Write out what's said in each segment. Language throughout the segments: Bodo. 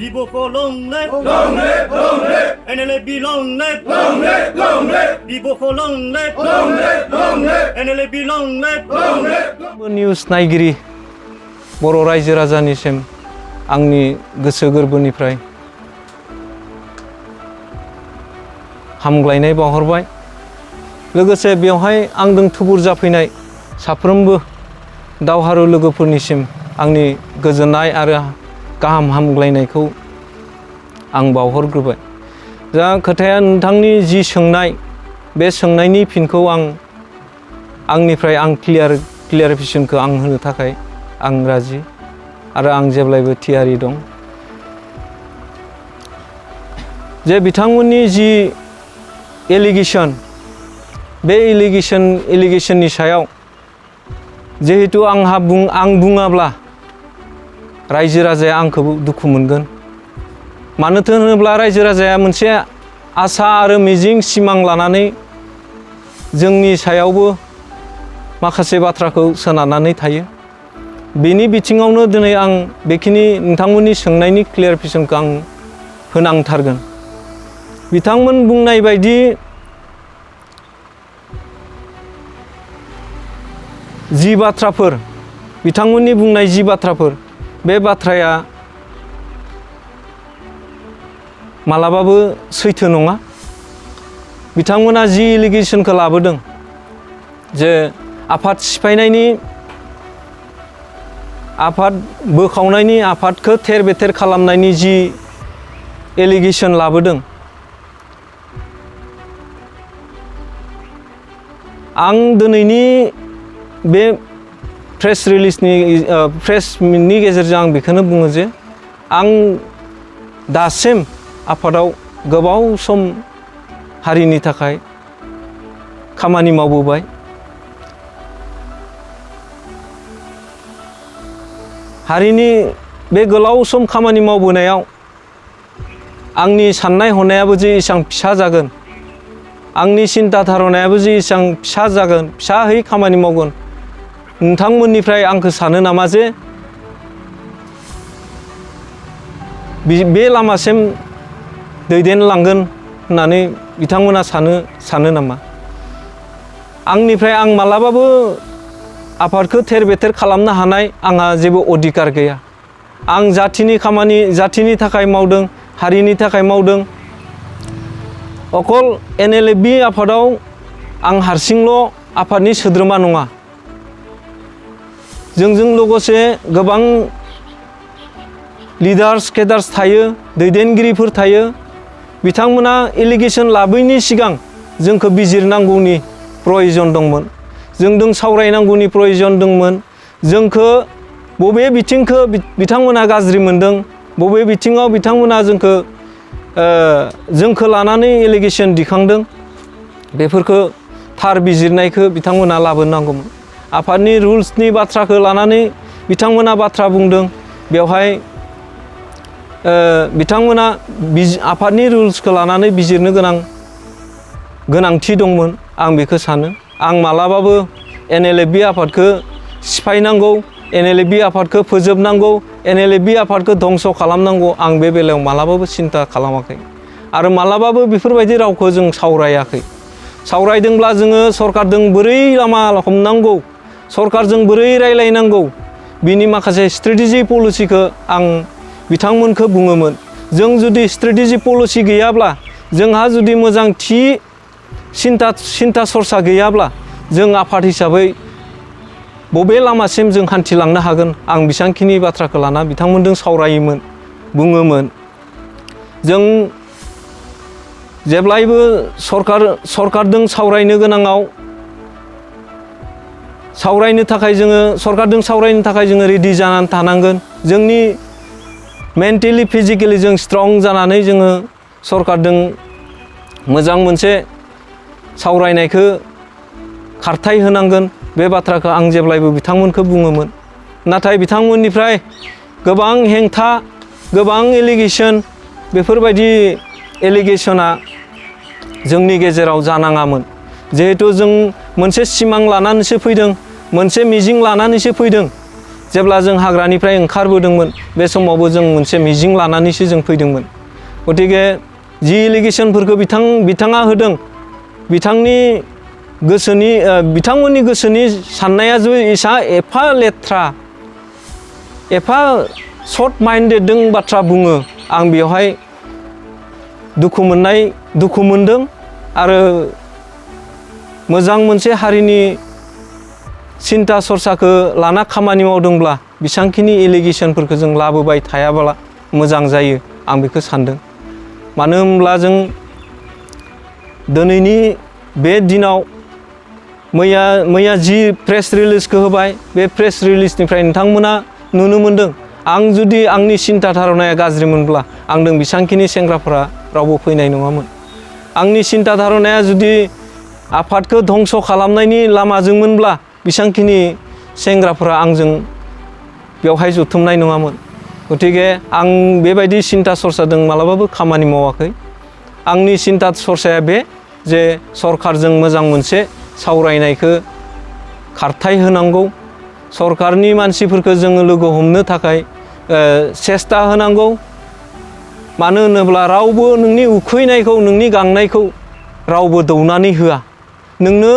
Biboko long live, Long live, long live, NLB long live, long live, long live, Biboko long live, long live, long live, NLB long live, long live. News नायगिरि बर' रायजो राजानिसिम आंनि गोसो गोरबोनिफ्राय हामग्लायनाय बावहरबाय। लोगोसे बेवहाय आंजों थुबुर जाफैनाय साफ्रोमबो दावहारु लोगोफोरनिसिम आंनि गोजोननाय आरो गाहाम हामग्लायनायखौ आं बावहरग्रोबाय। दा खोथाया नोंथांनि जि सोंनाय बे सोंनायनि फिनखौ आंनिफ्राय क्लियारिफिकेसनखौ आं होनो थाखाय आं राजि आरो आं जेब्लायबो थियारि दं। जे बिथांमोननि जि एलिगेशन बे एलिगेशननि सायाव जिहेतु आं बुङाब्ला रायजो राजाया आंखौ दुखु मोनगोन। मानोथो होनोब्ला रायजो राजाया मोनसे आसा आरो मिजिं सिमां लानानै जोंनि सायावबो माखासे बाथ्राखौ सोनारनानै थायो। बेनि बिथिङावनो दिनै आं बेखिनि नोंथांमोननि सोंनायनि क्लियारिफिकेसनखौ आं होनांथारगोन। बिथांमोन बुंनाय बायदि जि बाथ्राफोर बिथांमोननि बुंनाय जि बाथ्राफोर बे बाथ्राया मालाबाबो सैथो नङा। बिथांमोना जि एलिगेशनखौ लाबोदों जे आफाद सिफायनायनि आफाद बोखावनायनि आफादखौ थेर बेथेर खालामनायनि जि एलिगेशन लाबोदों आं दिनैनि बे प्रेस मिटनि गेजेरजों आं बेखौनो बुङो जे आं दासिम आफादाव गोबाव सम हारिनि थाखाय खामानि मावबोबाय। हारिनि बे गोलाव सम खामानि मावबोनायाव आंनि साननाय हनायाबो जे एसेबां फिसा जागोन, आंनि सिन्था धारनायाबो जे एसेबां फिसा जागोन, फिसाहै खामानि मावगोन, नोंथांमोननिफ्राय आंखौ सानो नामा जे बे लामासिम दैदेनलांगोन होननानै बिथांमोना सानो नामा? आंनिफ्राय आं मालाबाबो आफादखौ थेर बेथेर खालामनो हानाय आंहा जेबो अधिकार गैया। आं जाथिनि थाखाय मावदों, हारिनि थाखाय मावदों। अकल NLB आफादाव आं हारसिंल' आफादनि सोद्रोमा नङा। जोंजों लोगोसे गोबां लिडार्स केडार्स थायो, दैदेनगिरिफोर थायो। बिथांमोना एलिगेशन लाबोयैनि सिगां जोंखौ बिजिरनांगौनि प्रयजन दंमोन, जोंजों सावरायनांगौनि प्रयजन दंमोन। जोंखौ बबे बिथिंखौ बिथांमोना गाज्रि मोनदों, बबे बिथिङाव बिथांमोना जोंखौ लानानै एलिगेशन दिखांदों, बेफोरखौ थार बिजिरनायखौ बिथांमोना लाबोनांगौमोन। आफादनि रुल्सनि बाथ्राखौ लानानै बिथांमोना बाथ्रा बुंदों, बेवहाय बिथांमोना आफादनि रुल्सखौ लानानै बिजिरनो गोनांथि दंमोन। आं बेखौ सानो। आं मालाबाबो NLB आफादखौ सिफायनांगौ, NLB आफादखौ फोजोबनांगौ, NLB आफादखौ धंस खालामनांगौ, आं बे बेलायाव मालाबाबो सिन्था खालामाखै आरो मालाबाबो बेफोरबायदि रावखौ जों सावरायाखै। सावरायदोंब्ला जोङो सरकारजों बोरै लामा हमनांगौ, सरकारजों बोरै रायलायनांगौ, बिनि माखासे स्ट्रेटेजि पलिसिखौ आं बिथांमोनखौ बुङोमोन। जों जुदि स्ट्रेटेजि पलिसि गैयाब्ला, जोंहा जुदि मोजां थि सिन्था सरसा गैयाब्ला, जों आफाद हिसाबै बबे लामासिम जों हान्थिलांनो हागोन, आं बेसेबांखिनि बाथ्राखौ लाना बिथांमोनजों सावरायोमोन, बुङोमोन। जों जेब्लायबो सरकारजों सावरायनो गोनाङाव सरकारजों सावरायनो थाखाय जोङो रेडि जानानै थानांगोन। जोंनि मेन्टेलि फिजिकेलि जों स्ट्रं जानानै जोङो सरकारजों मोजां मोनसे सावरायनायखौ खारथाय होनांगोन। बे बाथ्राखौ आं जेब्लायबो बिथांमोनखौ बुङोमोन। नाथाय बिथांमोननिफ्राय गोबां हेंथा, गोबां एलिगेशन, बेफोरबायदि एलिगेशना जोंनि गेजेराव जानाङामोन। जिहेतु जों मोनसे सिमां लानानैसो फैदों, मोनसे मिजिं लानानैसो फैदों जेब्ला जों हाग्रानिफ्राय ओंखारबोदोंमोन बे समावबो जों मोनसे मिजिं लानानैसो जों फैदोंमोन गतिके जि एलिगेसनफोरखौ बिथाङा होदों बिथांनि गोसोनि बिथांमोननि गोसोनि साननाया जो एफा लेथ्रा एफा शर्ट माइन्डेडजों बाथ्रा बुङो आं बेवहाय दुखु मोनदों आरो मोजां मोनसे हारिनि सिन्ता सरसाखौ लाना खामानि मावदोंब्ला बेसांखिनि एलिगेसनफोरखौ जों लाबोबाय थायाब्ला मोजां जायो आं बेखौ सानदों मानो होनब्ला जों दिनैनि बे दिनाव मैया जि प्रेस रिलिजखौ होबाय बे प्रेस रिलिजनिफ्राय नोंथांमोना नुनो मोनदों आं जुदि आंनि सिन्ता धारनाया गाज्रिमोनब्ला आंदों बेसांखिनि सेंग्राफोरा रावबो फैनाय नङामोन आंनि सिन्ता धारनाया जुदि आफादखौ धंस खालामनायनि लामाजोंमोनब्ला बेसांखिनि सेंग्राफोरा आंजों बेवहाय जथुमनाय नङामोन गतिके आं बेबायदि सिन्ता सरसाजों मालाबाबो खामानि मावाखै आंनि सिन्ता सरसाया बे जे सरकारजों मोजां मोनसे सावरायनायखौ खारथाय होनांगौ सरकारनि मानसिफोरखौ जोङो लोगो हमनो थाखाय सेस्था होनांगौ मानो होनोब्ला रावबो नोंनि उखैनायखौ नोंनि गांनायखौ रावबो दौनानै होआ नोंनो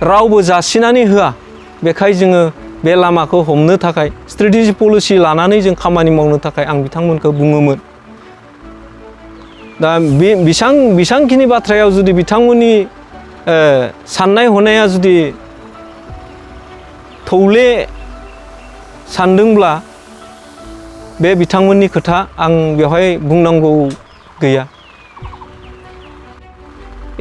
रावबो जासिनानै होआ बेखाय जोङो बे लामाखौ हमनो थाखाय स्ट्रेटेजि पलिसि लानानै जों खामानि मावनो थाखाय आं बिथांमोनखौ बुङोमोन दा बे बेसांखिनि बाथ्रायाव जुदि बिथांमोननि साननाय हनाया जुदि थौले सानदोंब्ला बे बिथांमोननि खोथा आं बेवहाय बुंनांगौ गैया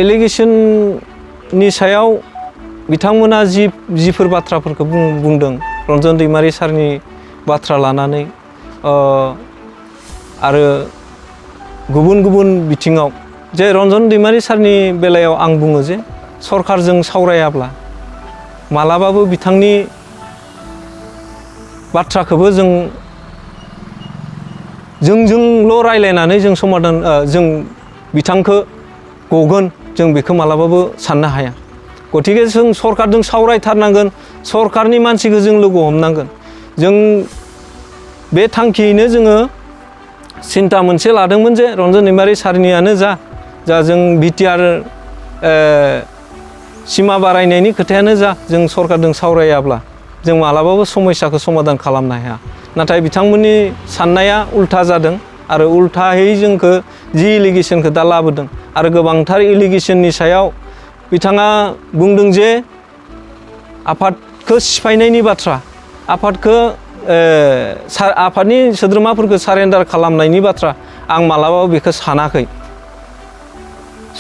एलिगेसननि सायाव बिथांमोना जिफोर बाथ्राफोरखौ बुंदों रन्जन दैमारि सारनि बाथ्रा लानानै आरो गुबुन बिथिङाव जे रन्जन दैमारि सारनि बेलायाव आं बुङो जे सरकारजों सावरायाब्ला मालाबाबो बिथांनि बाथ्राखौबो जोंजोंल' रायलायनानै जों समाधान जों बिथांखौ गगोन जों बेखौ मालाबाबो साननो हाया गतिके जों सरकारजों सावरायथारनांगोन सरकारनि मानसिखौ जों लोगो हमनांगोन जों बे थांखियैनो जोङो सिन्ता मोनसे लादोंमोन जे रन्जन दैमारि सारनियानो जा जों बिटिआर सिमा बारायनायनि खोथायानो जा जों सरकारजों सावरायाब्ला जों मालाबाबो समस्याखौ समाधान खालामनो हाया नाथाय बिथांमोननि साननाया उल्था जादों आरो उल्थायै जोंखौ जि एलिगेसनखौ दा लाबोदों आरो गोबांथार एलिगेसननि सायाव बिथाङा बुंदों जे आफादखौ सिफायनायनि बाथ्रा आफादखौ आफादनि सोद्रोमाफोरखौ सारेन्डार खालामनायनि बाथ्रा आं मालाबाबो बेखौ सानाखै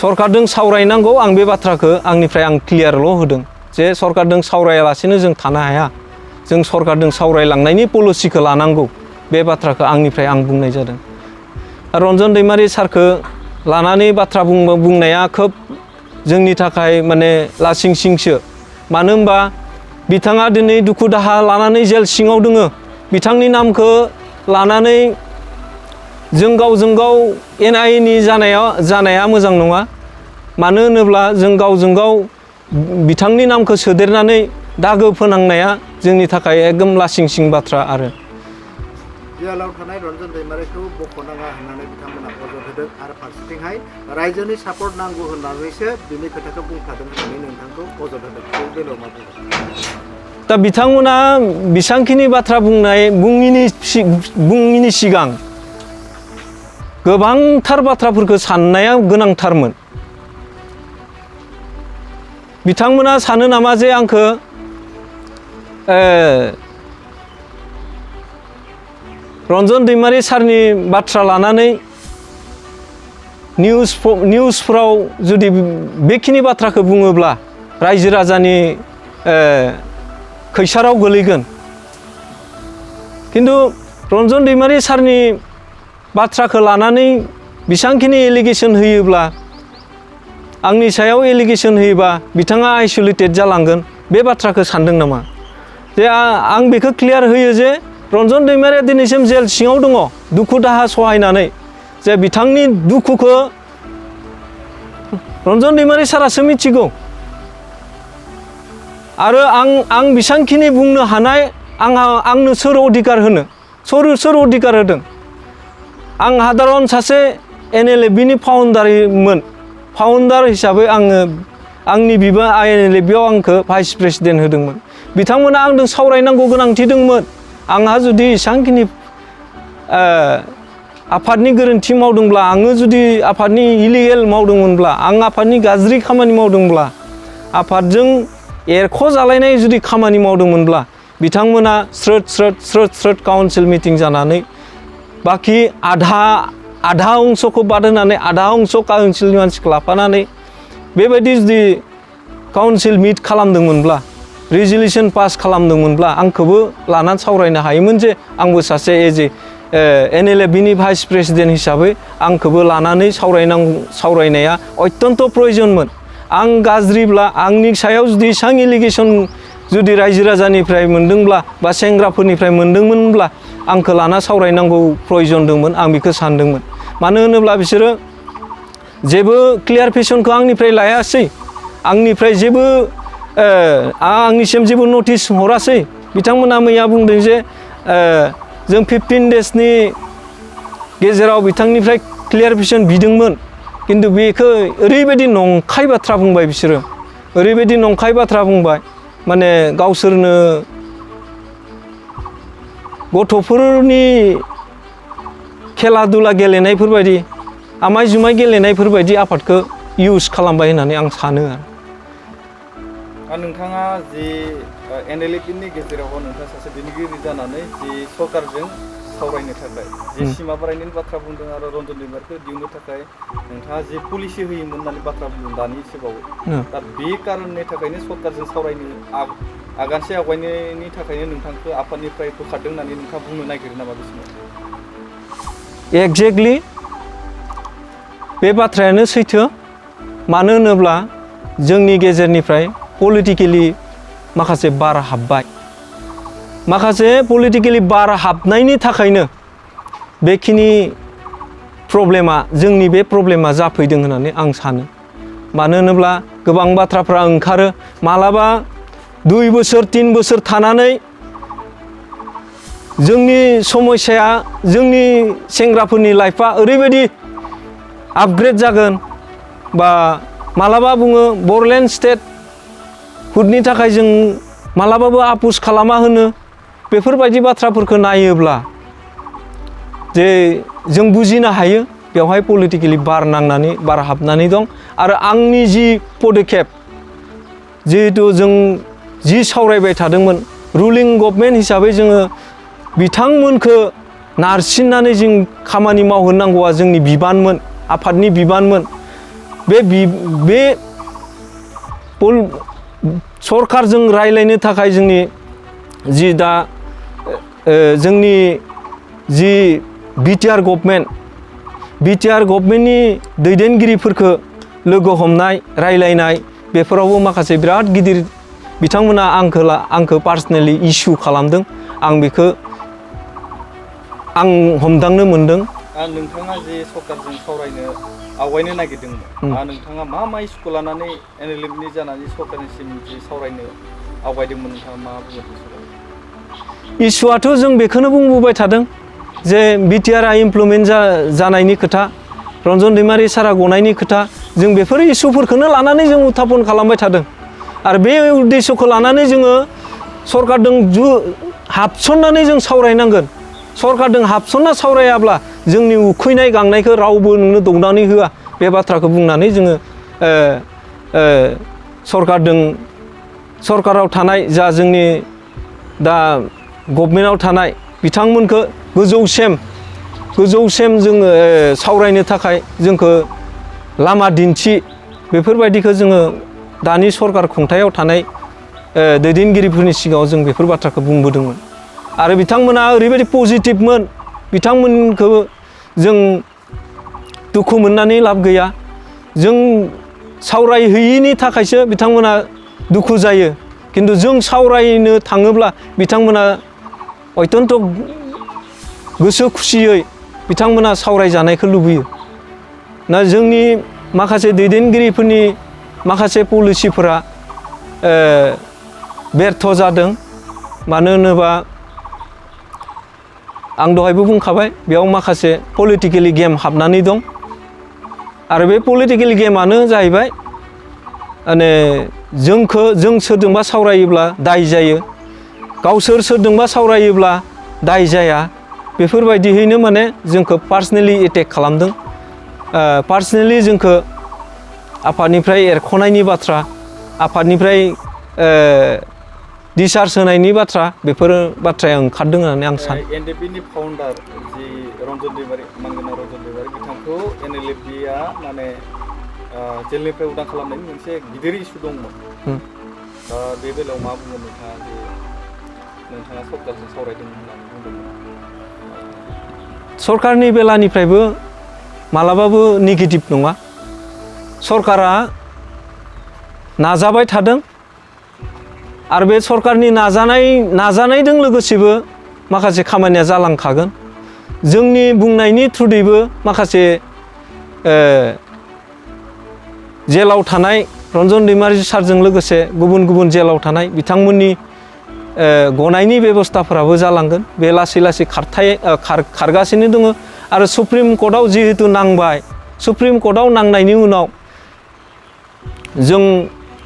सरकारजों सावरायनांगौ आं बे बाथ्राखौ आंनिफ्राय आं क्लियारल' होदों जे सरकारजों सावरायालासेनो जों थानो हाया जों सरकारजों सावरायलांनायनि पलिसिखौ लानांगौ बे बाथ्राखौ आंनिफ्राय आं बुंनाय जादों रन्जन दैमारि सारखौ लानानै बाथ्रा बुंनाया खोब जोंनि थाखाय माने लासिं सिंसो मानो होनबा बिथाङा दिनै दुखु दाहा लानानै जेल सिङाव दङ बिथांनि नामखौ लानानै जों गावजों गाव एना-एनि जानाया मोजां नङा मानो होनोब्ला जों गावजों गाव बिथांनि नामखौ सोदेरनानै दागो फोनांनाया जोंनि थाखाय एकदम लासिं सिं बाथ्रा आरो जेलाव थानाय रन्जन दैमारिखौ बख'नाङा होननानै बिथांमोना अजद होदों आरो फारसेथिंहाय रायजोनि सापर्ट नांगौ होननानैसो बिनि खोथाखौ बुंखादों होननानै नोंथांखौ अजद होदों बे बेलायाव मा बुंगोन दा बिथांमोना बेसांखिनि बाथ्रा बुङिनि सिगां गोबांथार बाथ्राफोरखौ साननाया गोनांथारमोन बिथांमोना सानो नामा जे आंखौ रन्जन दैमारि सारनि बाथ्रा लानानै निउसफोराव जुदि बेखिनि बाथ्राखौ बुङोब्ला रायजो राजानि खैसाराव गोलैगोन खिन्थु रन्जन दैमारि सारनि बाथ्राखौ लानानै बेसांखिनि एलिगेसन होयोब्ला आंनि सायाव एलिगेसन होयोबा बिथाङा आइसोलेटेड जालांगोन बे बाथ्राखौ सानदों नामा जे आं बेखौ क्लियार होयो जे रन्जन दैमारिया दिनैसिम जेल सिङाव दङ दुखु दाहा सहायनानै जे बिथांनि दुखुखौ रन्जन दैमारि सारासो मिथिगौ आरो आं बेसांखिनि बुंनो हानाय आंनो सोर अधिकार होनो सोर अधिकार होदों आं साधारन सासे NLFनि फाउन्डार हिसाबै आङो आंनि बिबा NLFआव आंखौ भाइस प्रेसिडेन्ट होदोंमोन बिथांमोना आंजों सावरायनांगौ गोनांथि दंमोन आंहा जुदि एसांखिनि आफादनि गोरोन्थि मावदोंब्ला आङो जुदि आफादनि इलिगेल मावदोंमोनब्ला आं आफादनि गाज्रि खामानि मावदोंब्ला आफादजों एरख' जालायनाय जुदि खामानि मावदोंमोनब्ला बिथांमोना स्रोद काउन्सिल मिटिं जानानै बाखि आधा अंशखौ बाद होनानै आधा अंश काउन्सिलनि मानसिखौ लाफानानै बेबायदि जुदि काउन्सिल मिट खालामदोंमोनब्ला रिजलिउसन पास खालामदोंमोनब्ला आंखौबो लानानै सावरायनो हायोमोन जे आंबो सासे NLFनि भाइस प्रेसिडेन्ट हिसाबै आंखौबो लानानै सावरायनाया अत्यन्त प्रयोजनमोन आं गाज्रिब्ला आंनि सायाव जुदि एसां एलिगेसन जुदि रायजो राजानिफ्राय मोनदोंब्ला बा सेंग्राफोरनिफ्राय मोनदोंमोनब्ला आंखौ लाना सावरायनांगौ प्रयोजन दंमोन आं बेखौ सानदोंमोन मानो होनोब्ला बिसोरो जेबो क्लियारफिकेसनखौ आंनिफ्राय लायासै आंनिफ्राय जेबो आंनिसिम जेबो नटिस हरासै बिथांमोना मैया बुंदों जे जों 15 डेजनि गेजेराव बिथांनिफ्राय क्लियारफिकेसन बिदोंमोन किन्तु बेखौ ओरैबायदि नंखाय बाथ्रा बुंबाय बिसोरो ओरैबायदि नंखाय बाथ्रा बुंबाय माने गावसोरनो गथ'फोरनि खेला दुला गेलेनायफोरबायदि आमाय जुमाय गेलेनायफोरबायदि आफादखौ इउज खालामबाय होननानै आं सानो नोंथाङा जि NLFनि गेजेराव नोंथाङा सासे दैदेनगिरि जानानै जि सरकारजों सावरायनो थाखाय जि सिमा बारायनायनि बाथ्रा बुंदों आरो रन्जन दैमारिखौ दिहुननो थाखाय नोंथाङा जि पलिसि होयोमोन होननानै बाथ्रा बुंदों दानि एसेबावै दा बे कारननि थाखायनो सरकारजों सावरायनो आगानसे आवगायनायनि थाखायनो नोंथांखौ आफादनिफ्राय बोखारदों होननानै नोंथाङा बुंनो नागिरो नामा बे समाव एक्जेक्टलि बे बाथ्रायानो सैथो मानो होनोब्ला जोंनि गेजेरनिफ्राय पलिटिकेलि माखासे बार हाबबाय माखासे पलिटिकेलि बार हाबनायनि थाखायनो बेखिनि प्रब्लेमा जोंनि बे प्रब्लेमा जाफैदों होननानै आं सानो मानो होनोब्ला गोबां बाथ्राफ्रा ओंखारो मालाबा 2 बोसोर 3 बोसोर थानानै जोंनि समस्याया जोंनि सेंग्राफोरनि लाइफआ ओरैबायदि आपग्रेड जागोन बा मालाबा बुङो बरलेण्ड स्टेट हुदनि थाखाय जों मालाबाबो आपुस खालामा होनो बेफोरबायदि बाथ्राफोरखौ नायोब्ला जे जों बुजिनो हायो बेवहाय पलिटिकेलि बार हाबनानै दं आरो आंनि जि पदक्षेप जिहेतु जों जि सावरायबाय थादोंमोन रुलिं गभर्नमेन्ट हिसाबै जोङो बिथांमोनखौ नारसिननानै जों खामानि मावहोनांगौआ जोंनि बिबानमोन आफादनि बिबानमोन बे सरकारजों रायलायनो थाखाय जोंनि जि दा जोंनि जि बिटिआर गभर्नमेन्टनि दैदेनगिरिफोरखौ लोगो हमनाय रायलायनाय बेफोरावबो माखासे बिराद गिदिर बिथांमोना आंखौ पार्सनेलि इस्यु खालामदों आं बेखौ हमदांनो मोनदों नोंथाङा जे सरकारजों सावरायनो आवगायनो नागिरदोंमोन नोंथाङा मा इस्युखौ लानानै NLFनि जानानै सरकारनिसिम जि सावरायनो आवगायदोंमोन नोंथाङा मा बुङो इस्युआथ' जों बेखौनो बुंबोबाय थादों जे बिटिआरआ इमप्लिमेन्ट जानायनि खोथा रन्जन दैमारि सारा गनायनि खोथा जों बेफोर इस्युफोरखौनो लानानै जों उत्थापन खालामबाय थादों आरो बे उद्देश्यखौ लानानै जोङो सरकारजों हाबसननानै जों सावरायनांगोन सरकारजों हाबसनना सावरायाब्ला जोंनि उखैनाय गांनायखौ रावबो नोंनो दौनानै होआ बे बाथ्राखौ बुंनानै जोङो सरकाराव थानाय जा जोंनि दा गभर्नमेन्टआव थानाय बिथांमोनखौ गोजौसिम जोङो सावरायनो थाखाय जोंखौ लामा दिन्थि बेफोरबायदिखौ जोङो दानि सरकार खुंथायाव थानाय दैदेनगिरिफोरनि सिगाङाव जों बेफोर बाथ्राखौ बुंबोदोंमोन आरो बिथांमोना ओरैबायदि पजिटिभमोन बिथांमोनखौ जों दुखु मोननानै लाब गैया जों सावरायहैयिनि थाखायसो बिथांमोना दुखु जायो किन्तु जों सावरायनो थाङोब्ला बिथांमोना अत्यन्त गोसो खुसियै बिथांमोना सावरायजानायखौ लुबैयो ना जोंनि माखासे दैदेनगिरिफोरनि माखासे पलिसिफोरा बेर्थ जादों मानो होनोबा आं दहायबो बुंखाबाय बेयाव माखासे पलिटिकेलि गेम हाबनानै दं आरो बे पलिटिकेल गेमानो जाहैबाय माने जों सोरजोंबा सावरायोब्ला दाय जायो गावसोर सोरजोंबा सावरायोब्ला दाय जाया बेफोरबायदियैनो माने जोंखौ पार्सनेलि एटेक खालामदों पार्सनेलि जोंखौ आफादनिफ्राय एरख'नायनि बाथ्रा आफादनिफ्राय डिसचार्ज होनायनि बाथ्रा बेफोर बाथ्राया ओंखारदों होननानै आं सानो एनएलएफबि फाउन्डार जि रन्जन दैमारि मांगोना रन्जन दैमारि बिथांखौ एनएलएफबिआ माने जेलनिफ्राय उदां खालामनायनि मोनसे गिदिर इस्यु दंमोन दा बे बेलायाव मा बुङो नोंथाङा जे नोंथाङा सरकारजों सावरायदोंमोन होननानै बुंदोंमोन सरकारनि बेलानिफ्रायबो मालाबाबो नेगेटिभ नङा सरकारा नाजाबाय थादों आरो बे सरकारनि नाजानायजों लोगोसेबो माखासे खामानिया जालांखागोन जोंनि बुंनायनि थ्रुयैबो माखासे जेलाव थानाय रन्जन दैमारि सारजों लोगोसे गुबुन गुबुन जेलाव थानाय बिथांमोननि गनायनि बेबस्थाफोराबो जालांगोन बे लासै लासै खारगासिनो दङ आरो सुप्रिम कर्टआव जिहेतु नांबाय सुप्रिम कर्टआव नांनायनि उनाव जों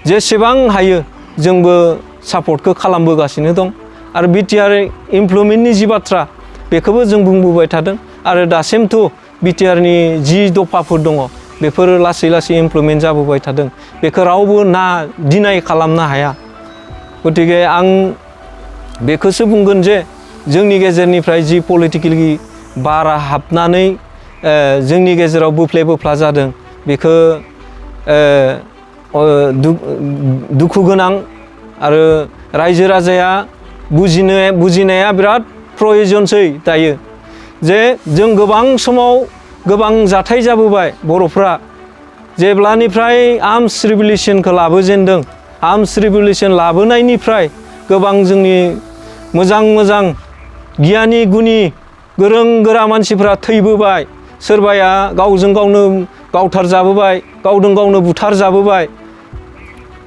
जेसेबां हायो जोंबो सापर्टखौ खालामबोगासिनो दं आरो बिटिआर इमप्लयमेन्टनि जि बाथ्रा बेखौबो जों बुंबोबाय थादों आरो दासिमथ' बिटिआरनि जि दफाफोर दङ बेफोरो लासै लासै इमप्लयमेन्ट जाबोबाय थादों बेखौ रावबो डिनाय खालामनो हाया गतिके आं बेखौसो बुंगोन जे जोंनि गेजेरनिफ्राय जि पलिटिकेलि बारा हाबनानै जोंनि गेजेराव बोफ्ले बोफ्ला जादों बेखौ दुखु गोनां आरो रायजो राजाया बुजिनाया बिराद प्रयजनसै दायो जे जों गोबां समाव गोबां जाथाय जाबोबाय बर'फ्रा जेब्लानिफ्राय आर्मस रिभलिउसनखौ लाबोजेनदों आर्मस रिभलिउसन लाबोनायनिफ्राय गोबां जोंनि मोजां गियानि गुनि गोरों गोरा मानसिफ्रा थैबोबाय सोरबाया गावजों गावनो गावथार जाबोबाय गावजों गावनो बुथार जाबोबाय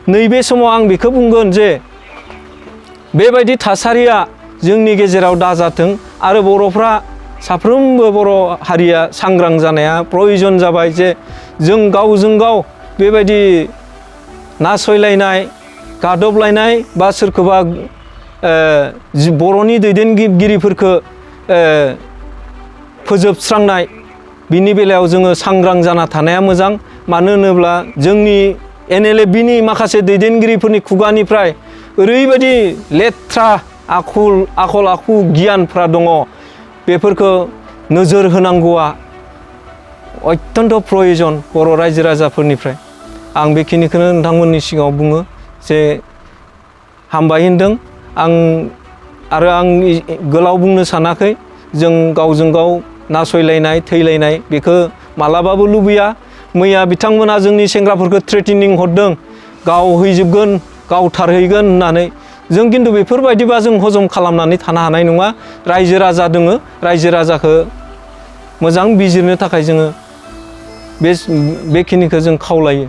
नैबे समाव आं बेखौ बुंगोन जे बेबायदि थासारिया जोंनि गेजेराव दाजाथों आरो बर'फ्रा साफ्रोमबो बर' हारिया सांग्रां जानाया प्रयजन जाबाय जे जों गावजों गाव बेबायदि नासयलायनाय गादबलायनाय बा सोरखौबा बर'नि दैदेनगिरिफोरखौ फोजोबस्रांनाय बिनि बेलायाव जोङो सांग्रां जाना थानाया मोजां मानो होनोब्ला जोंनि एनएलएफबिनि माखासे दैदेनगिरिफोरनि खुगानिफ्राय ओरैबायदि लेथ्रा आखल आखु गियानफ्रा दङ बेफोरखौ नोजोर होनांगौआ अत्यन्त प्रयजन बर' रायजो राजाफोरनिफ्राय आं बेखिनिखौनो नोंथांमोननि सिगाङाव बुङो जे हामबाय होनदों आं गोलाव बुंनो सानाखै जों गावजों गाव नासयलायनाय थैलायनाय बेखौ मालाबाबो लुबैया मैया बिथांमोना जोंनि सेंग्राफोरखौ थ्रेटेनिं हरदों गावहैजोबगोन गावथारहैगोन होननानै जों खिन्थु बेफोरबायदिबा जों हजम खालामनानै थानो हानाय नङा रायजो राजा दोङो रायजो राजाखौ मोजां बिजिरनो थाखाय जोङो बेखिनिखौ जों खावलायो